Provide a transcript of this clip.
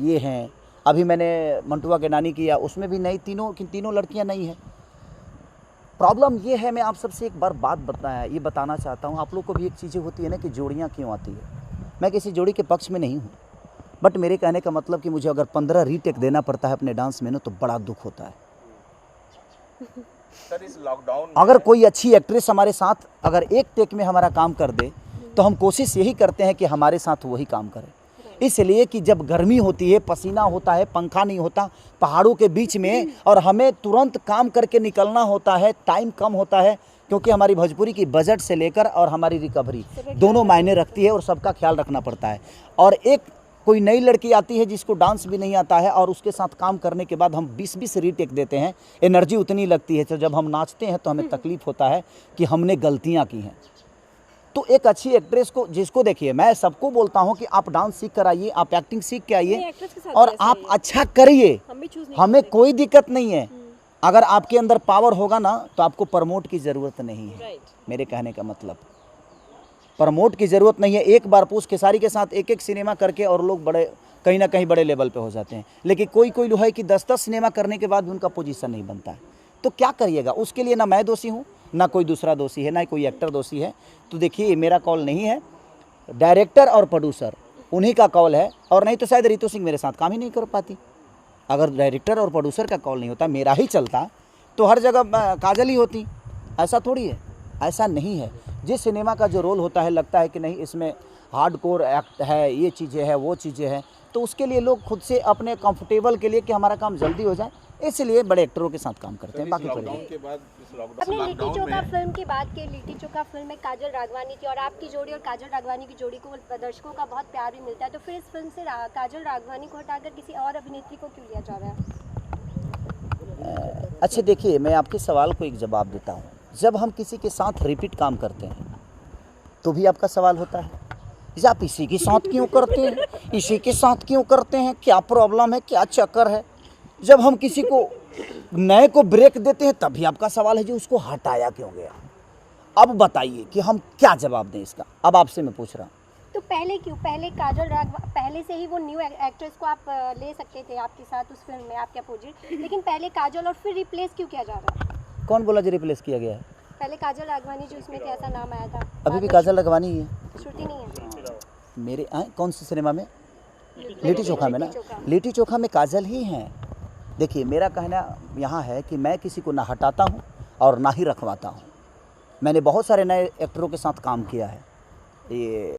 ये हैं। अभी मैंने मंटुआ के नानी किया, उसमें भी नई तीनों लड़कियां नई हैं। प्रॉब्लम ये है, मैं आप सबसे एक बार बात ये बताना चाहता हूँ। आप लोग को भी एक चीज़ें होती है ना कि जोड़ियाँ क्यों आती है। मैं किसी जोड़ी के पक्ष में नहीं हूँ, बट मेरे कहने का मतलब कि मुझे अगर 15 रीटेक देना पड़ता है अपने डांस में ना, तो बड़ा दुख होता है। सर, इस लॉकडाउन अगर कोई अच्छी एक्ट्रेस हमारे साथ अगर एक टेक में हमारा काम कर दे, तो हम कोशिश यही करते हैं कि हमारे साथ वही काम करे। इसलिए कि जब गर्मी होती है, पसीना होता है, पंखा नहीं होता पहाड़ों के बीच में, और हमें तुरंत काम करके निकलना होता है, टाइम कम होता है, क्योंकि हमारी भोजपुरी की बजट से लेकर और हमारी रिकवरी दोनों मायने रखती है और सबका ख्याल रखना पड़ता है। और एक कोई नई लड़की आती है जिसको डांस भी नहीं आता है, और उसके साथ काम करने के बाद हम 20-20 रीटेक देते हैं, एनर्जी उतनी लगती है। तो जब हम नाचते हैं तो हमें तकलीफ़ होता है कि हमने गलतियाँ की हैं। तो एक अच्छी एक्ट्रेस को, जिसको देखिए, मैं सबको बोलता हूं कि आप डांस सीख कर आइए, आप एक्टिंग सीख के आइए और आप अच्छा करिए, हमें कोई दिक्कत नहीं है। अगर आपके अंदर पावर होगा ना, तो आपको प्रमोट की ज़रूरत नहीं है। मेरे कहने का मतलब, प्रमोट की ज़रूरत नहीं है। एक बार पूछ खेसारी के साथ एक सिनेमा करके और लोग बड़े कहीं ना कहीं बड़े लेवल पे हो जाते हैं, लेकिन कोई लोग है कि 10 सिनेमा करने के बाद भी उनका पोजीशन नहीं बनता है। तो क्या करिएगा, उसके लिए ना मैं दोषी हूँ, ना कोई दूसरा दोषी है, ना कोई एक्टर दोषी है। तो देखिए, मेरा कॉल नहीं है, डायरेक्टर और प्रोड्यूसर उन्हीं का कॉल है, और नहीं तो शायद रितु सिंह मेरे साथ काम ही नहीं कर पाती। अगर डायरेक्टर और प्रोड्यूसर का कॉल नहीं होता, मेरा ही चलता, तो हर जगह काजल ही होती। ऐसा थोड़ी है, ऐसा नहीं है। जिस सिनेमा का जो रोल होता है, लगता है कि नहीं इसमें हार्डकोर एक्ट है, ये चीज़ें हैं, वो चीज़ें हैं, तो उसके लिए लोग खुद से अपने कंफर्टेबल के लिए कि हमारा काम जल्दी हो जाए, इसलिए बड़े एक्टरों के साथ काम करते हैं। बाकी लॉकडाउन के बाद, अपने लिट्टी चोखा फिल्म की बात की, लिट्टी चोखा फिल्म में काजल राघवानी थी, और आपकी जोड़ी और काजल राघवानी की जोड़ी को दर्शकों का बहुत प्यार भी मिलता है। तो फिर इस फिल्म से काजल राघवानी को हटाकर किसी और अभिनेत्री को क्यों लिया जा रहा है? अच्छा देखिए, मैं आपके सवाल को एक जवाब देता हूँ। जब हम किसी के साथ रिपीट काम करते हैं तो भी आपका सवाल होता है, जैसे आप इसी के साथ क्यों करते हैं, इसी के साथ क्यों करते हैं, क्या प्रॉब्लम है, क्या चक्कर है। जब हम किसी को नए को ब्रेक देते हैं तभी आपका सवाल है जी उसको हटाया क्यों गया। अब बताइए कि हम क्या जवाब दें इसका, अब आपसे मैं पूछ रहा हूँ। तो पहले क्यों, पहले से ही वो न्यू एक्ट्रेस को आप ले सकते थे आपके साथ उस फिल्म में, आपके अपोजिट, लेकिन पहले काजल और फिर रिप्लेस क्यों किया जा रहा है? कौन बोला जी रिप्लेस किया गया है? पहले काजल राघवानी जो उसमें थे, ऐसा नाम आया था। अभी भी काजल राघवानी ही है। श्रुति नहीं है मेरे कौन सी सिनेमा में? लिट्टी चोखा में ना, लिट्टी चोखा में काजल ही हैं। देखिए, मेरा कहना यहाँ है कि मैं किसी को ना हटाता हूँ और ना ही रखवाता हूँ। मैंने बहुत सारे नए एक्टरों के साथ काम किया है। ये